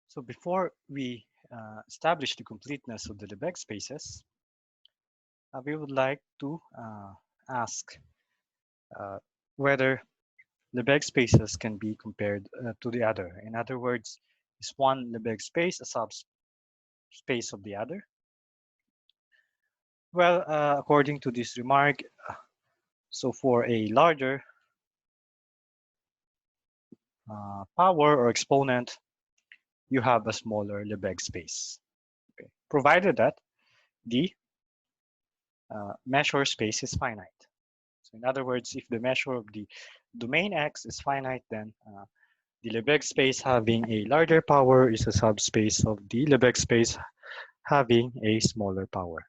So before we establish the completeness of the Lebesgue spaces, we would like to ask uh, whether Lebesgue spaces can be compared to the other. In other words, is one Lebesgue space a subspace of the other? Well, according to this remark, so for a larger power or exponent, you have a smaller Lebesgue space, okay, provided that the measure space is finite. So in other words, if the measure of the domain X is finite, then the Lebesgue space having a larger power is a subspace of the Lebesgue space having a smaller power.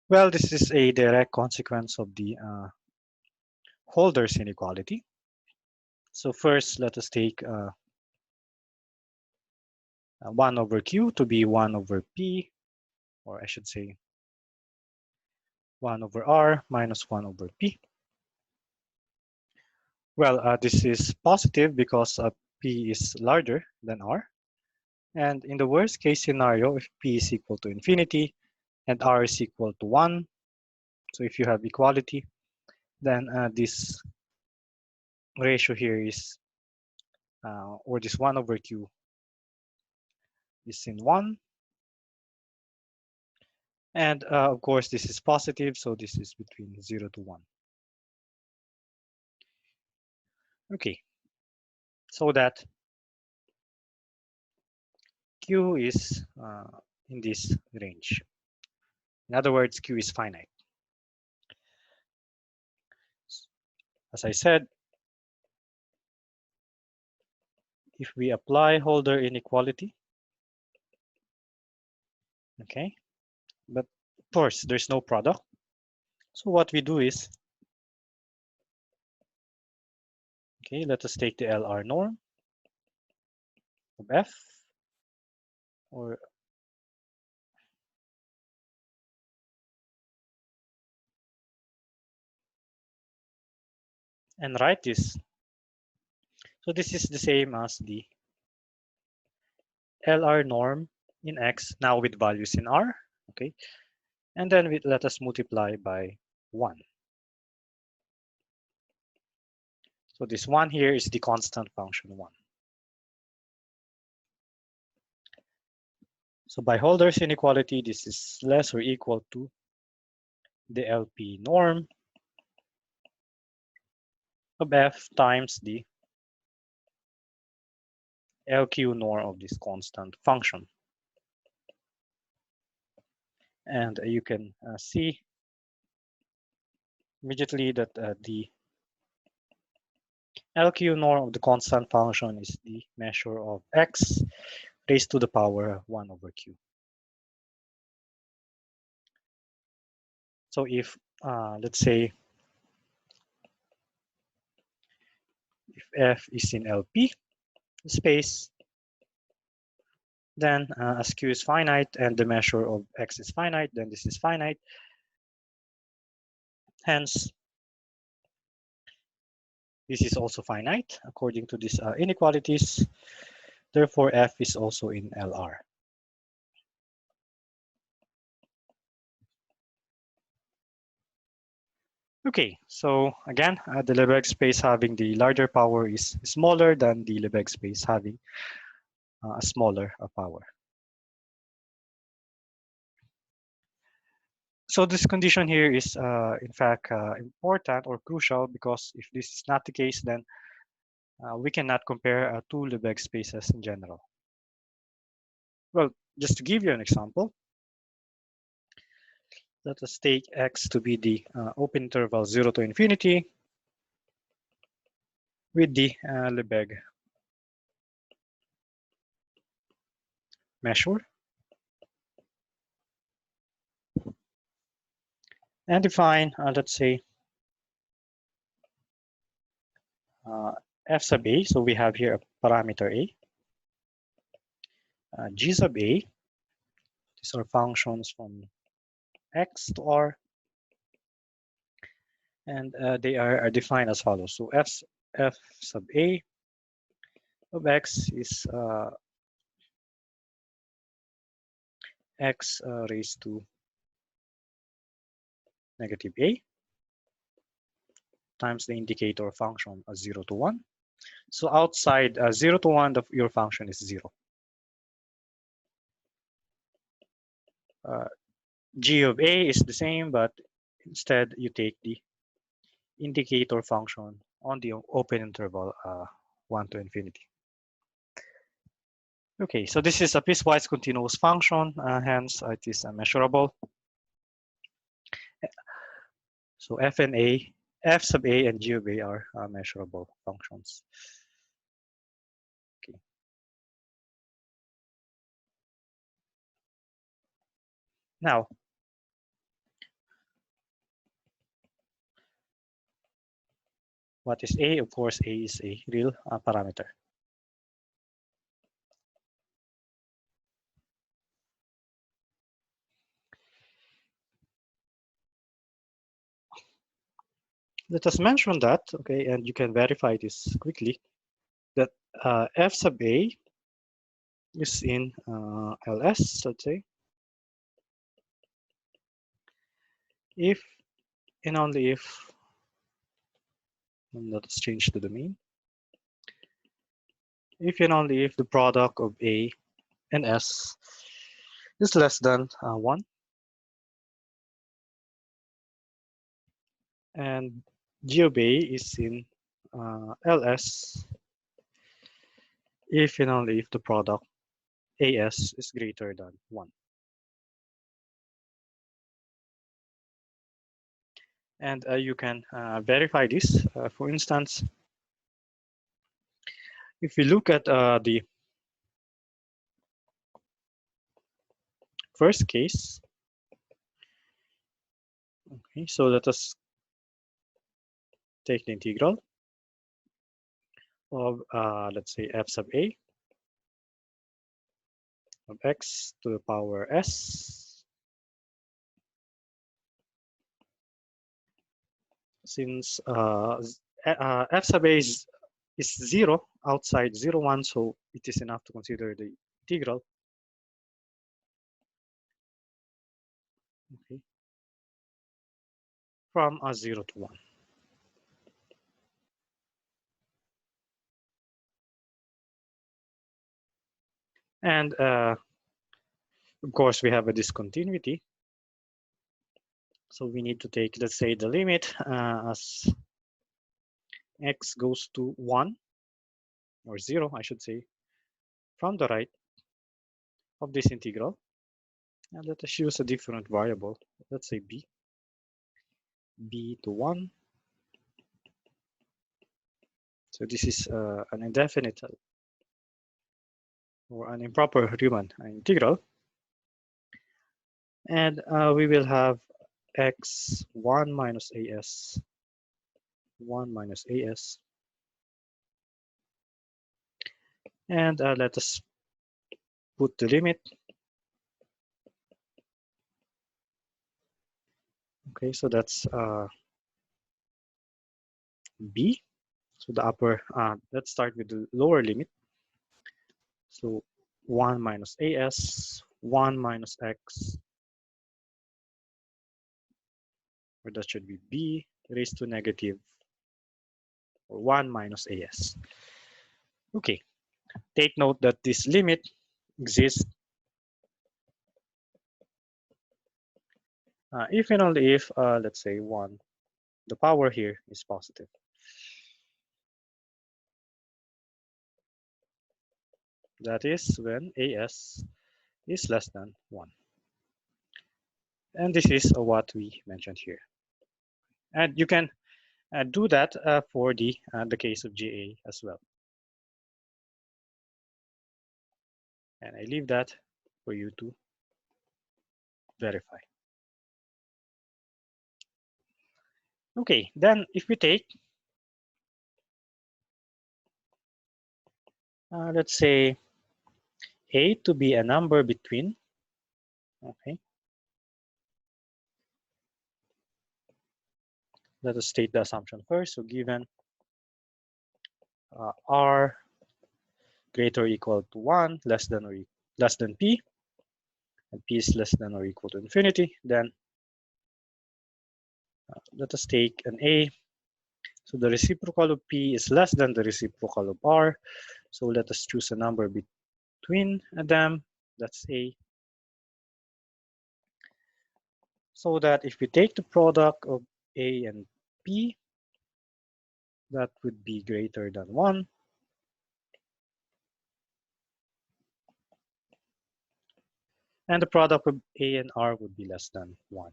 Well, this is a direct consequence of the Holder's inequality. So first, let us take 1 over Q to be 1 over P, or I should say 1 over R minus 1 over P. Well, this is positive because P is larger than R. And in the worst case scenario, if P is equal to infinity and R is equal to 1, so if you have equality, then this ratio here is, or this 1 over Q is in 1. And of course, this is positive, so this is between 0 to 1. Okay, so that Q is in this range. In other words, Q is finite. As I said, if we apply Holder inequality, okay, but of course, there's no product. So what we do is, okay, let us take the LR norm of F, or and write this. So this is the same as the LR norm in X, now with values in R, okay? And then let us multiply by 1. So this 1 here is the constant function 1. So by Holder's inequality, this is less or equal to the LP norm of F times the LQ norm of this constant function. And you can see immediately that the LQ norm of the constant function is the measure of X raised to the power 1 over Q. So if, let's say, if F is in LP space, then as Q is finite and the measure of X is finite, then this is finite. Hence, this is also finite according to these inequalities. Therefore, F is also in LR. Okay, so again, the Lebesgue space having the larger power is smaller than the Lebesgue space having a smaller power. So this condition here is in fact important or crucial, because if this is not the case, then we cannot compare two Lebesgue spaces in general. Well, just to give you an example, let us take X to be the open interval 0 to infinity with the Lebesgue measure, and define, let's say, f sub a. So we have here a parameter a, g sub a. These are functions from x to r, and they are defined as follows. So f sub a of x is x raised to negative a times the indicator function 0 to 1. So outside 0 to 1, your function is 0. G of a is the same, but instead you take the indicator function on the open interval 1 to infinity. Okay, so this is a piecewise continuous function, hence it is measurable. So f and a, f sub a and g of a are measurable functions. Okay. Now, what is a? Of course, a is a real parameter. Let us mention that, okay, and you can verify this quickly, that f sub a is in LS, let's say, if and only if, and let us change the domain, if and only if the product of a and s is less than 1, and g of a is in LS if and only if the product as is greater than 1. And you can verify this. For instance, if we look at the first case, okay, so let us take the integral of, let's say, f sub a of x to the power s. Since f sub a is 0 outside 0, 1, so it is enough to consider the integral. Okay, from 0 to 1. And of course, we have a discontinuity. So we need to take, let's say, the limit as x goes to 1 or 0, I should say, from the right of this integral. And let us use a different variable. Let's say b to 1. So this is an indefinite or an improper Riemann integral. And we will have x 1 minus as 1 minus as. And let us put the limit. Okay, so that's b. So the upper, let's start with the lower limit. So 1 minus as, 1 minus x, or that should be b raised to negative, or 1 minus as. Okay, take note that this limit exists if and only if, let's say, 1, the power here is positive. That is when as is less than 1. And this is what we mentioned here. And you can do that for the case of GA as well. And I leave that for you to verify. Okay, then if we take, let's say, a to be a number between, okay, let us state the assumption first. So given r greater or equal to 1, less than p, and p is less than or equal to infinity, then let us take an a. So the reciprocal of p is less than the reciprocal of r. So let us choose a number between them. That's a. So that if we take the product of a and p, that would be greater than 1. And the product of a and r would be less than 1.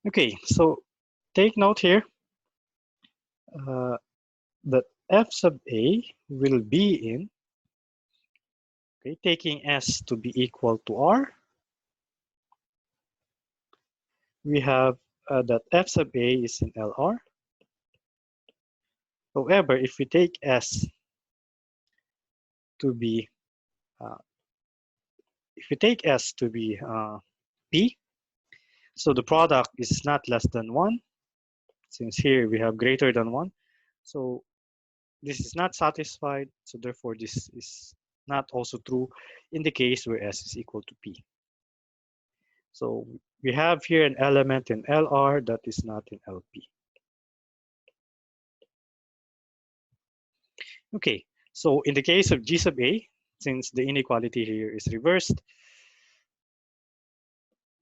Okay, so take note here that f sub a will be in, okay, taking s to be equal to r, we have that f sub a is in LR. However, if we take s to be p, so the product is not less than 1, since here we have greater than 1. So this is not satisfied, so therefore this is not also true in the case where s is equal to p. So we have here an element in LR that is not in LP. Okay, so in the case of G sub A, since the inequality here is reversed,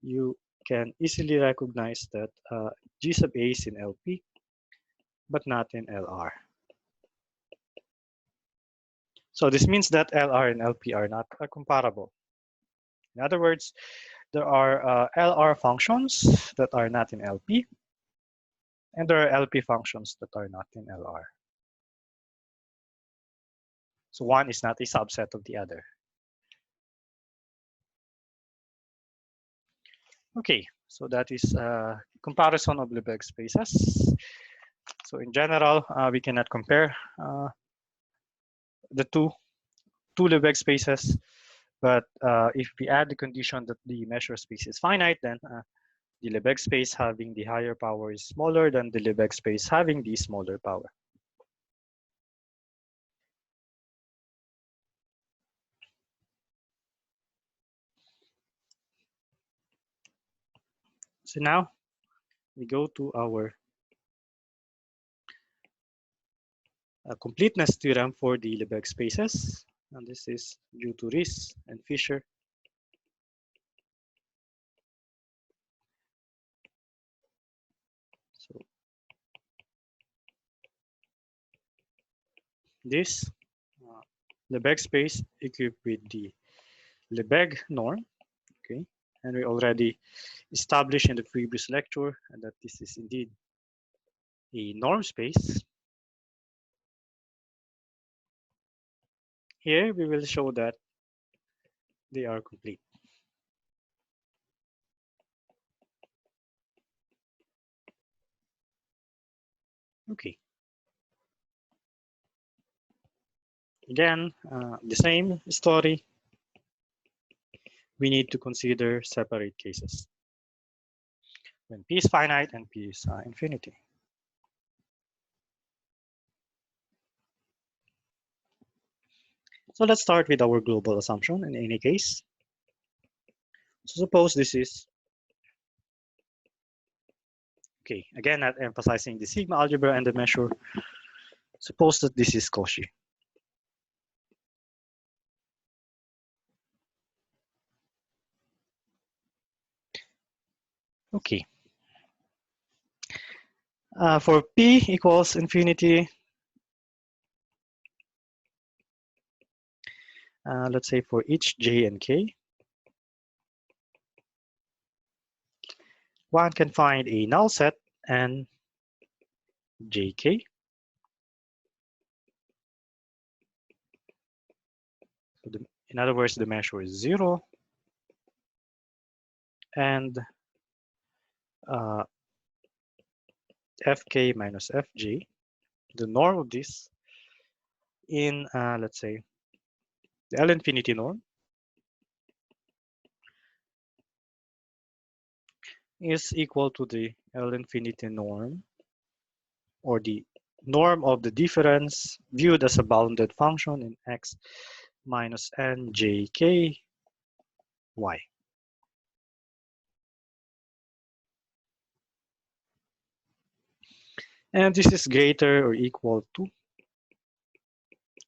you can easily recognize that G sub A is in LP, but not in LR. So this means that LR and LP are not comparable. In other words, there are LR functions that are not in LP, and there are LP functions that are not in LR. So one is not a subset of the other. Okay, so that is a comparison of Lebesgue spaces. So in general, we cannot compare the two Lebesgue spaces, but if we add the condition that the measure space is finite, then the Lebesgue space having the higher power is smaller than the Lebesgue space having the smaller power. So now we go to our completeness theorem for the Lebesgue spaces, and this is due to Riess and Fisher. So this Lebesgue space equipped with the Lebesgue norm, okay, and we already established in the previous lecture that this is indeed a norm space. Here we will show that they are complete. Okay. Again, the same story. We need to consider separate cases when p is finite and p is infinity. So let's start with our global assumption in any case. So suppose this is, okay, again, not emphasizing the sigma algebra and the measure. Suppose that this is Cauchy. Okay. For p equals infinity, let's say for each j and k, one can find a null set and jk. So in other words, the measure is 0. And fk minus fj, the norm of this in, let's say, the L infinity norm is equal to the L infinity norm, or the norm of the difference viewed as a bounded function in x minus n j k y. And this is greater or equal to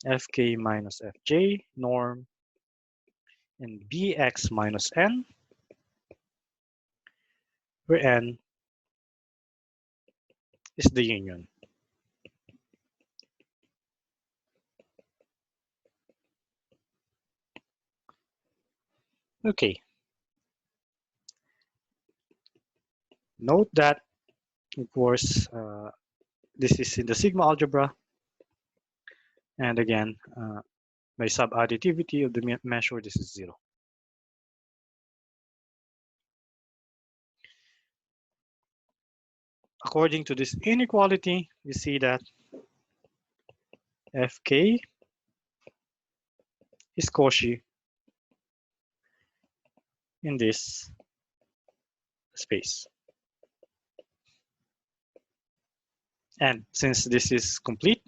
fk minus fj norm in bx minus n, where n is the union. Okay. Note that, of course, this is in the sigma algebra. And again, by subadditivity of the measure, this is 0. According to this inequality, we see that fk is Cauchy in this space. And since this is complete,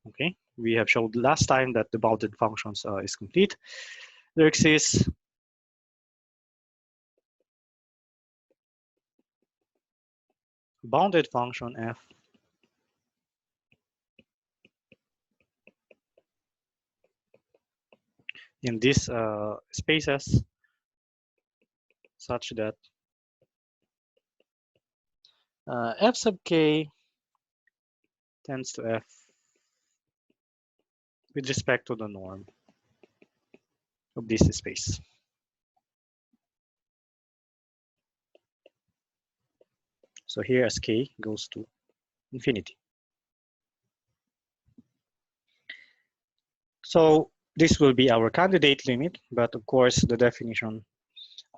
okay, we have showed last time that the bounded functions is complete. There exists bounded function f in these spaces such that f sub k tends to f with respect to the norm of this space. So here as k goes to infinity. So this will be our candidate limit, but of course the definition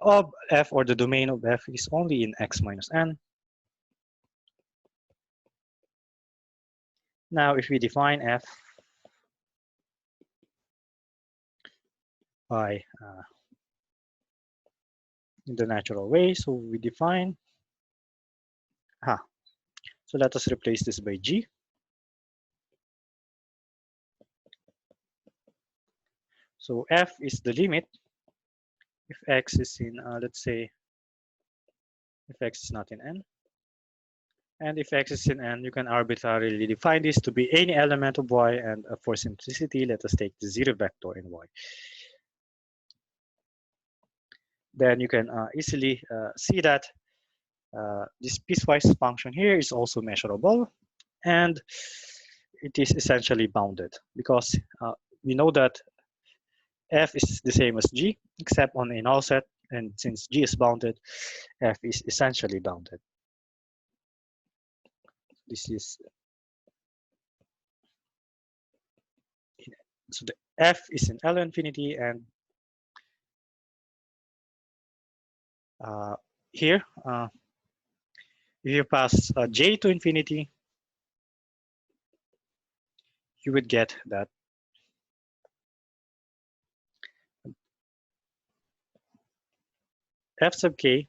of f or the domain of f is only in x minus n. Now if we define f by in the natural way, so we define so let us replace this by g. So f is the limit if x is in, let's say, if x is not in n. And if x is in n, you can arbitrarily define this to be any element of y. And for simplicity, let us take the 0 vector in y. Then you can easily see that this piecewise function here is also measurable. And it is essentially bounded because we know that f is the same as g, except on a null set. And since g is bounded, f is essentially bounded. This is, so the f is in L infinity, and here, if you pass j to infinity, you would get that f sub k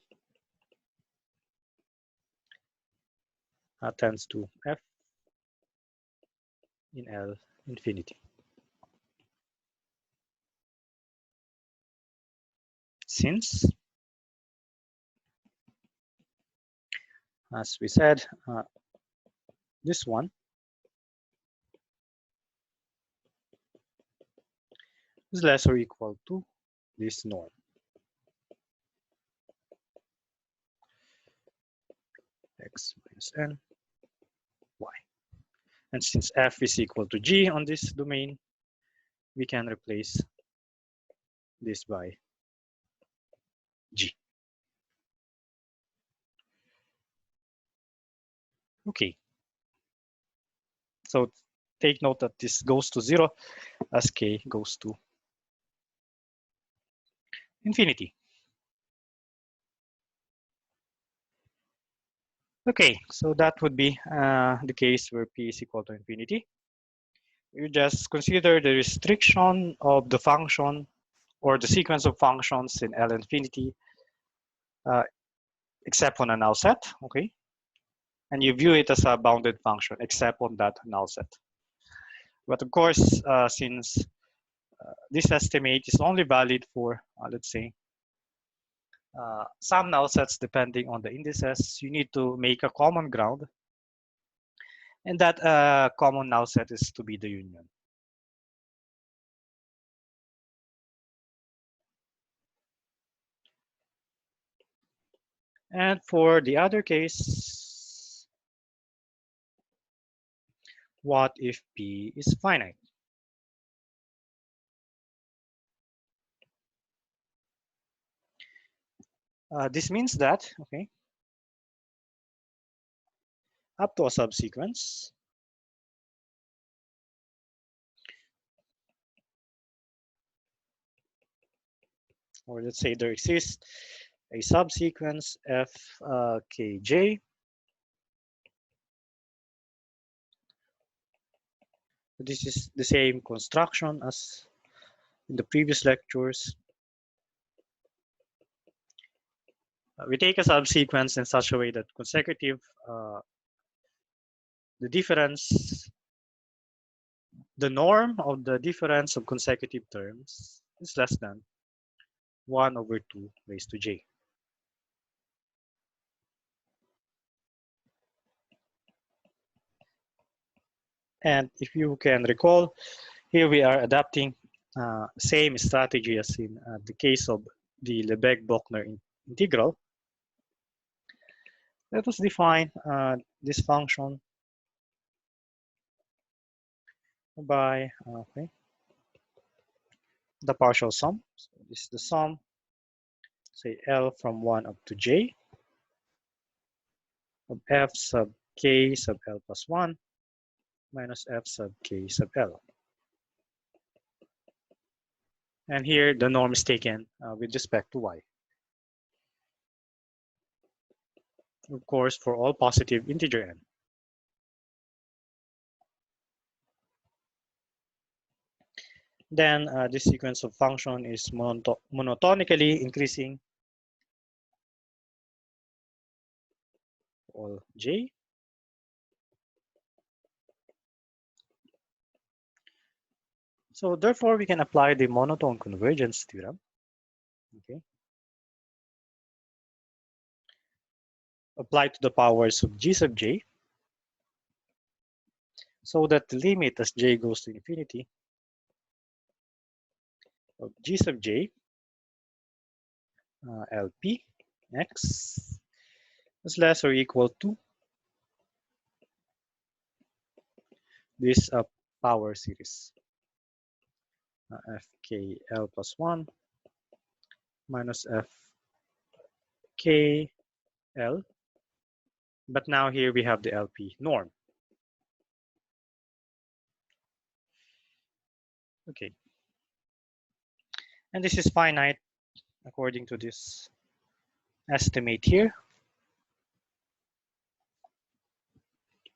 tends to f in L infinity. Since, as we said, this one is less or equal to this norm. X minus n, y. And since f is equal to g on this domain, we can replace this by g. Okay. So take note that this goes to 0 as k goes to infinity. Okay, so that would be the case where p is equal to infinity. You just consider the restriction of the function or the sequence of functions in L infinity, except on a null set, okay? and you view it as a bounded function except on that null set. But of course, since this estimate is only valid for, let's say, some null sets depending on the indices, you need to make a common ground, and that common null set is to be the union. And for the other case, what if P is finite? This means that, okay, up to a subsequence, or let's say there exists a subsequence fkj. This is the same construction as in the previous lectures. We take a subsequence in such a way that consecutive, the difference, the norm of the difference of consecutive terms is less than 1/2 raised to j. And if you can recall, here we are adapting same strategy as in the case of the Lebesgue-Bochner integral. Let us define this function by the partial sum. So this is the sum, say L from 1 up to j of f sub k sub L plus 1 minus f sub k sub L. And here the norm is taken with respect to y. Of course, for all positive integer n. Then this sequence of function is monotonically increasing all j. So therefore, we can apply the monotone convergence theorem. Okay. Apply to the powers of g sub j, so that the limit as j goes to infinity of g sub j LP x is less or equal to this power series fk L plus 1 minus fk L. But now here we have the LP norm. Okay. And this is finite according to this estimate here.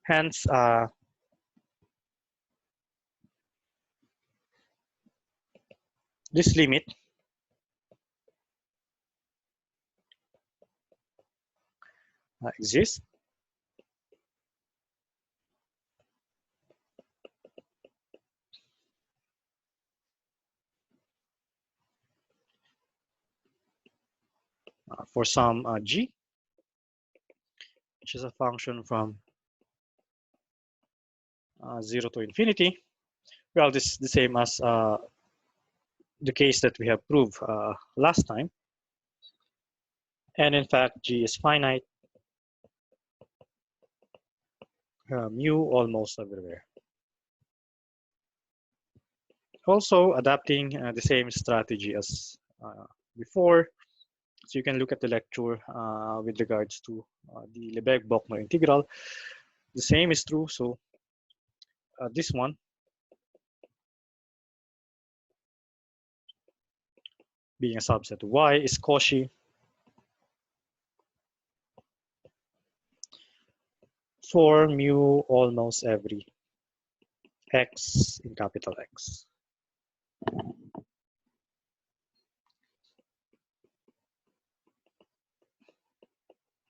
Hence, this limit exists. For some g, which is a function from 0 to infinity. Well, this is the same as the case that we have proved last time. And in fact, g is finite, mu almost everywhere. Also adapting the same strategy as before. So you can look at the lecture with regards to the Lebesgue-Bochner integral. The same is true. So this one being a subset of y is Cauchy for mu almost every x in capital X.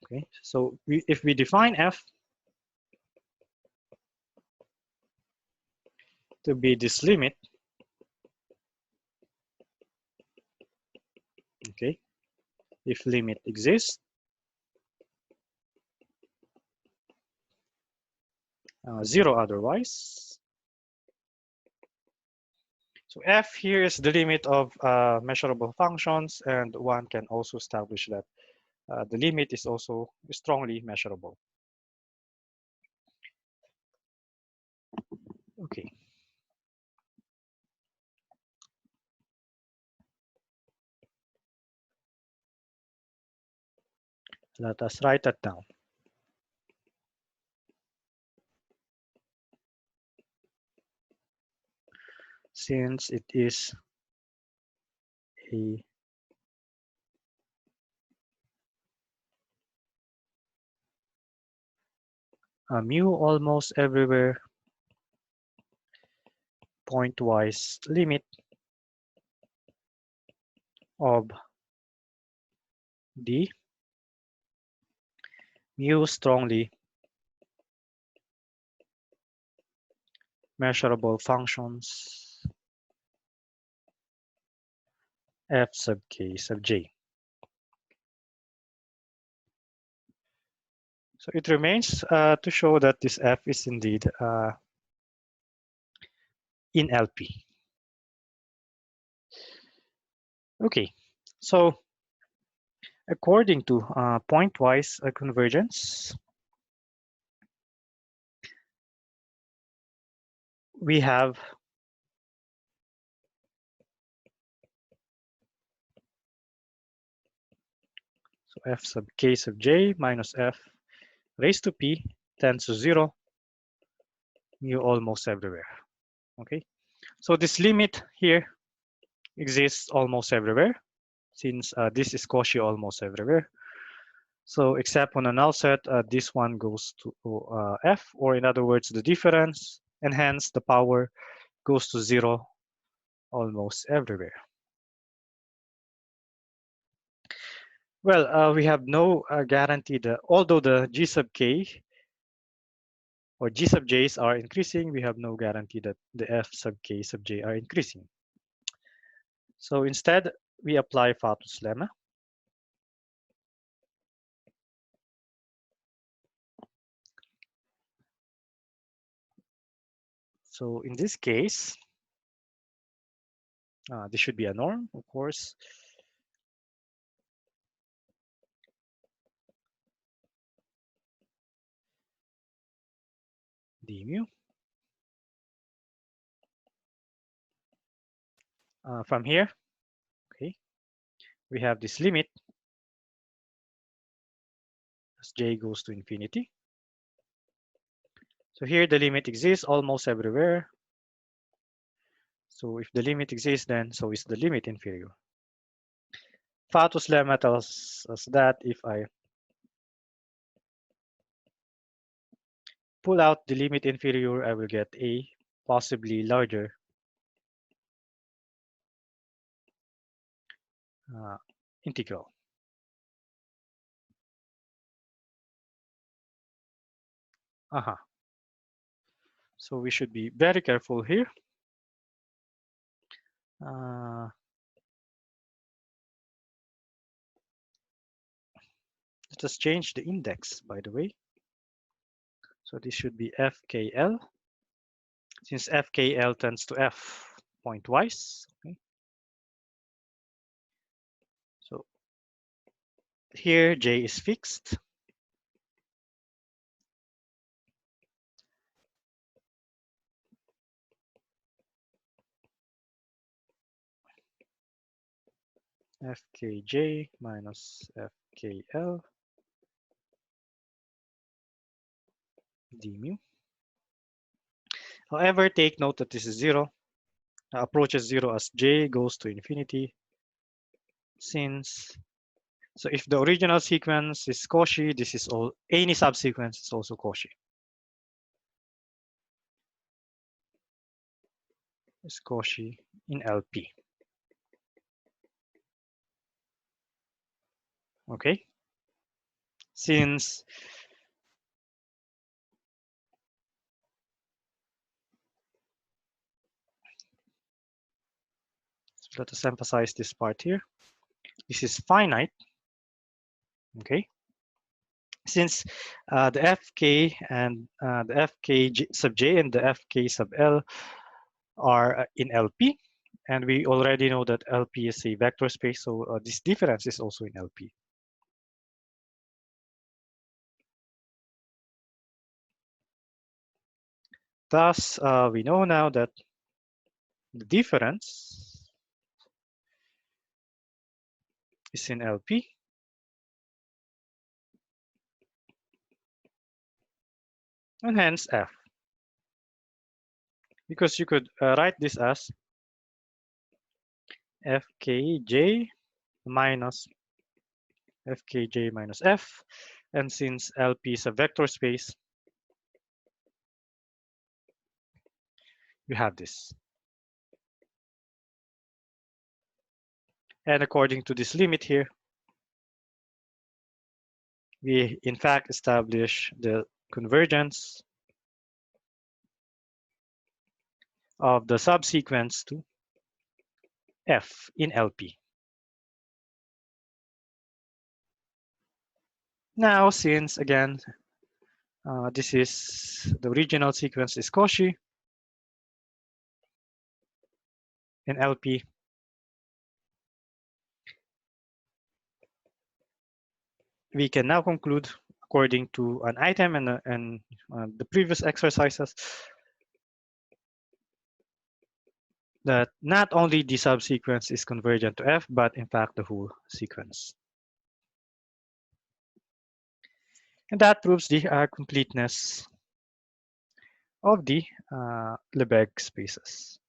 Okay, so if we define f to be this limit. Okay, if limit exists, zero otherwise. So f here is the limit of measurable functions, and one can also establish that the limit is also strongly measurable. Okay. Let us write that down. Since it is a mu almost everywhere pointwise limit of the mu strongly measurable functions f sub k sub j. So it remains to show that this f is indeed in LP. Okay, so according to pointwise convergence, we have so f sub k sub j minus f raised to p tends to 0, mu almost everywhere. Okay, so this limit here exists almost everywhere, since this is Cauchy almost everywhere. So except on a null set, this one goes to f, or in other words, the difference, and hence the power goes to 0 almost everywhere. Well, we have no guarantee that although the g sub k or g sub j's are increasing, we have no guarantee that the f sub k sub j are increasing. So instead, we apply Fato's lemma. So in this case, this should be a norm, of course. D mu. From here, okay, we have this limit as j goes to infinity. So here the limit exists almost everywhere. So if the limit exists, then so is the limit inferior. Fato's lemma tells us that if I pull out the limit inferior, I will get a possibly larger integral. So we should be very careful here. Let us change the index, by the way. So this should be fkl, since fkl tends to f pointwise. Okay. So here j is fixed. Fkj minus fkl d mu. However, take note that this is 0, approaches 0 as j goes to infinity, since so if the original sequence is Cauchy, this is all any subsequence is also Cauchy. Is Cauchy in LP. Okay, since let us emphasize this part here. This is finite, okay? Since the fk and the fk sub j and the fk sub l are in LP, and we already know that LP is a vector space, so this difference is also in LP. Thus, we know now that the difference is in LP, and hence F. Because you could write this as Fkj minus Fkj minus F, and since LP is a vector space, you have this. And according to this limit here, we in fact establish the convergence of the subsequence to F in LP. Now, since again, this is the original sequence is Cauchy in LP, we can now conclude, according to an item and the previous exercises, that not only the subsequence is convergent to F, but in fact the whole sequence. And that proves the completeness of the Lebesgue spaces.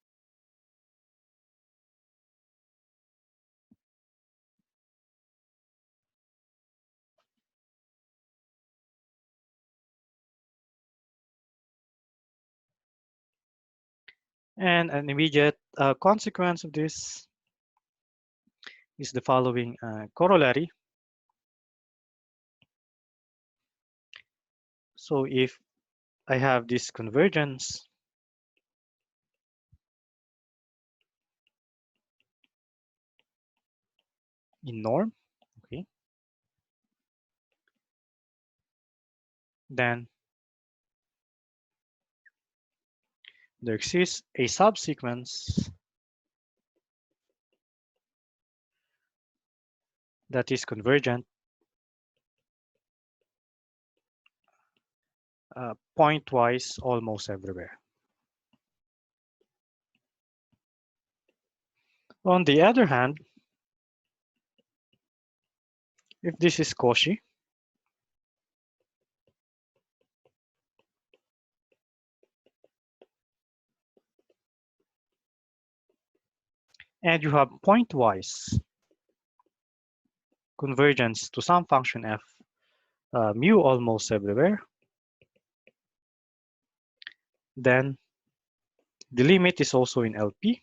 And an immediate consequence of this is the following corollary. So if I have this convergence in norm, okay, then there exists a subsequence that is convergent pointwise almost everywhere. On the other hand, if this is Cauchy, and you have pointwise convergence to some function f, mu almost everywhere, then the limit is also in LP.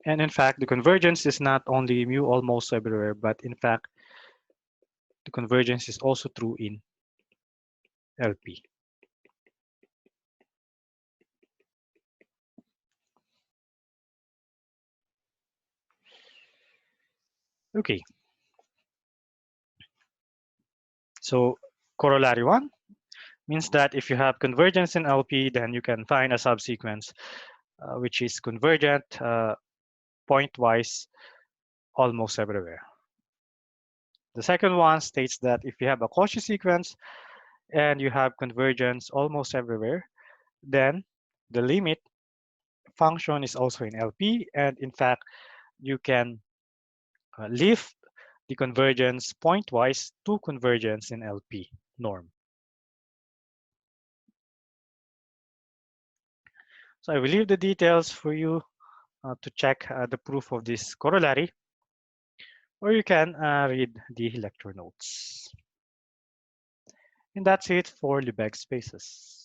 And in fact, the convergence is not only mu almost everywhere, but in fact, the convergence is also true in LP. Okay. So corollary 1 means that if you have convergence in LP, then you can find a subsequence which is convergent pointwise almost everywhere. The second one states that if you have a Cauchy sequence and you have convergence almost everywhere, then the limit function is also in LP, and in fact, you can lift the convergence pointwise to convergence in LP norm. So I will leave the details for you to check the proof of this corollary, or you can read the lecture notes. And that's it for Lebesgue spaces.